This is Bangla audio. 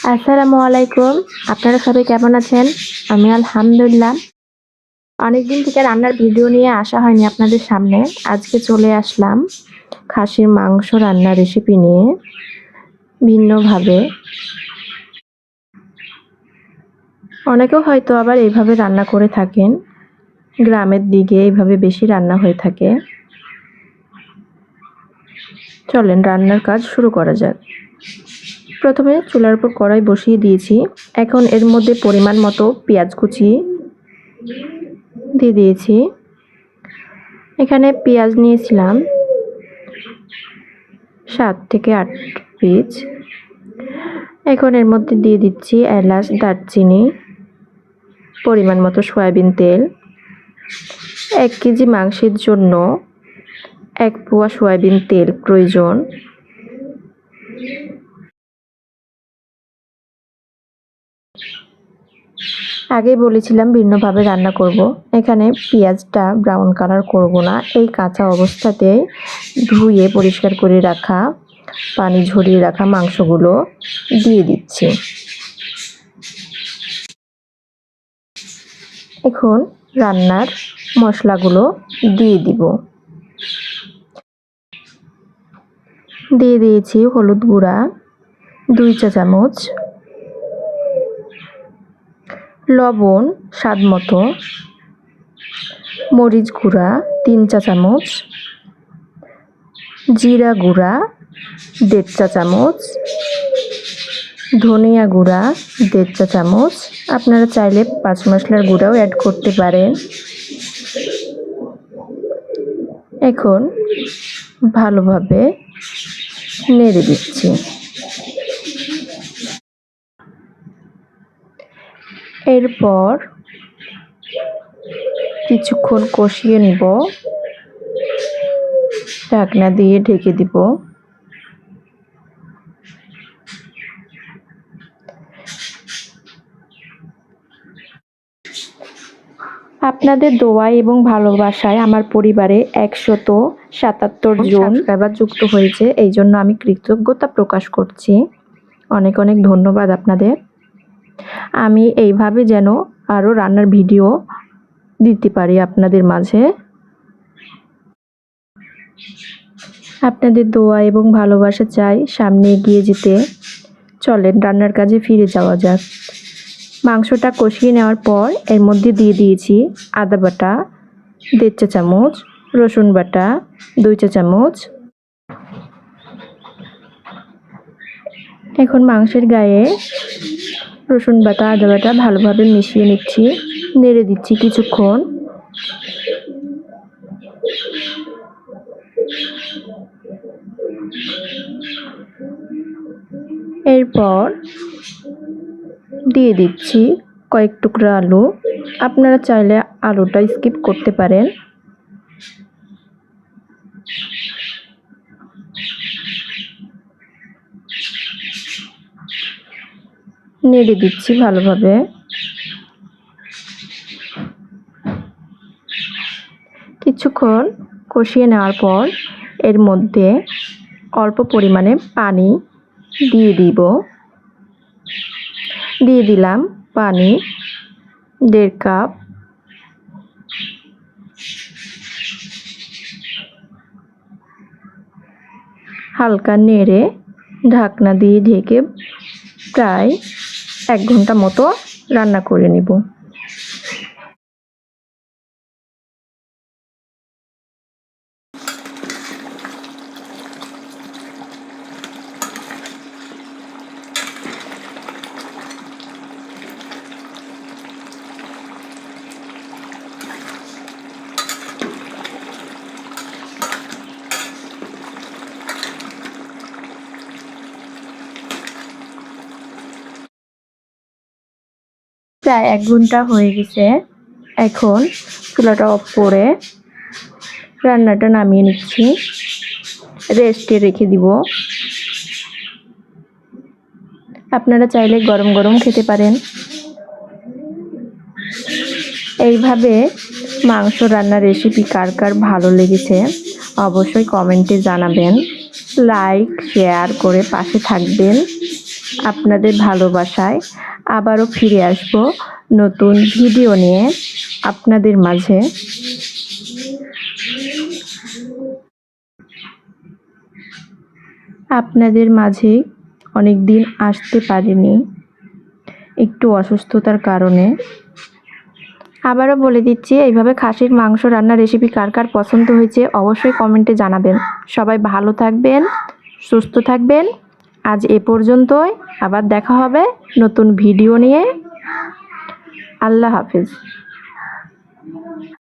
আসসালামু আলাইকুম। আপনারা সবাই কেমন আছেন? আমি আলহামদুলিল্লাহ। অনেকদিন থেকে রান্নার ভিডিও নিয়ে আসা হয়নি আপনাদের সামনে। আজকে চলে আসলাম খাসির মাংস রান্নার রেসিপি নিয়ে ভিন্নভাবে। অনেকেও হয়তো আবার এইভাবে রান্না করে থাকেন। গ্রামের দিকে এইভাবে বেশি রান্না হয়ে থাকে। চলেন রান্নার কাজ শুরু করা যাক। প্রথমে চুলার উপর কড়াই বসিয়ে দিয়েছি। এখন এর মধ্যে পরিমাণ মতো পেঁয়াজ কুচি দিয়ে দিয়েছি। এখানে পেঁয়াজ নিয়েছিলাম 7 থেকে 8 পিস। এখন এর মধ্যে দিয়ে দিচ্ছি এলাচ, দারচিনি, পরিমাণ মতো সয়াবিন তেল। 1 কেজি মাংসের জন্য 1 পোয়া সয়াবিন তেল প্রয়োজন। আগেই বলেছিলাম ভিন্নভাবে রান্না করব। এখানে পেঁয়াজটা ব্রাউন কালার করব না, এই কাঁচা অবস্থাতেই ধুয়ে পরিষ্কার করে রাখা, পানি ঝরিয়ে রাখা মাংসগুলো দিয়ে দিচ্ছি। এখন রান্নার মশলাগুলো দিয়ে দিব। দিয়ে দিয়েছি হলুদ গুঁড়া 2 চা চামচ, লবণ স্বাদ মতো, মরিচ গুঁড়া 3 চা চামচ, জিরা গুঁড়া 1.5 চা চামচ, ধনিয়া গুঁড়া 1.5 চা চামচ। আপনারা চাইলে 5 মশলার গুঁড়াও অ্যাড করতে পারেন। এখন ভালোভাবে নেড়ে দিচ্ছি। এরপর কিছুক্ষণ কষিয়ে নিব, ঢাকনা দিয়ে ঢেকে দিব। আপনাদের দোয়া এবং ভালোবাসায় আমার পরিবারে 177 জন সাবস্ক্রাইবার যুক্ত হয়েছে, এই জন্য আমি কৃতজ্ঞতা প্রকাশ করছি। অনেক অনেক ধন্যবাদ আপনাদের। আমি এইভাবে যেন আরও রান্নার ভিডিও দিতে পারি আপনাদের মাঝে। আপনাদের দোয়া এবং ভালোবাসা চাই সামনে এগিয়ে যেতে। চলেন রান্নার কাজে ফিরে যাওয়া যাক। মাংসটা কষিয়ে নেওয়ার পর এর মধ্যে দিয়ে দিয়েছি আদা বাটা 1.5 চা চামচ, রসুন বাটা 2 চা চামচ। এখন মাংসের গায়ে রসুন বাটা, আদা বাটা ভালোভাবে মিশিয়ে নিচ্ছি, নেড়ে দিচ্ছি কিছুক্ষণ। এরপর দিয়ে দিচ্ছি কয়েক টুকরা আলু। আপনারা চাইলে আলুটা স্কিপ করতে পারেন। নেড়ে দিচ্ছি ভালোভাবে। কিছুক্ষণ কষিয়ে নেওয়ার পর এর মধ্যে অল্প পরিমাণে পানি দিয়ে দিলাম পানি 1.5 কাপ। হালকা নেড়ে ঢাকনা দিয়ে ঢেকে প্রায় 1 ঘন্টা মতো রান্না করে নিব। প্রায় 1 ঘন্টা হয়ে গেছে। এখন চুলাটা অফ করে রান্নাটা নামিয়ে নিচ্ছি, রেস্টে রেখে দিব। আপনারা চাইলে গরম গরম খেতে পারেন। এইভাবে মাংস রান্নার রেসিপি কার কার ভালো লেগেছে অবশ্যই কমেন্টে জানাবেন। লাইক শেয়ার করে পাশে থাকবেন। আপনাদের ভালোবাসায় আবারও ফিরে আসব নতুন ভিডিও নিয়ে আপনাদের মাঝে। আপনাদের মাঝে অনেক দিন আসতে পারিনি একটু অসুস্থতার কারণে। আবারও বলে দিচ্ছি, এইভাবে খাসির মাংস রান্নার রেসিপি কার কার পছন্দ হয়েছে অবশ্যই কমেন্টে জানাবেন। সবাই ভালো থাকবেন, সুস্থ থাকবেন। আজ এ পর্যন্তই, আবার দেখা হবে নতুন ভিডিও নিয়ে। আল্লাহ হাফেজ।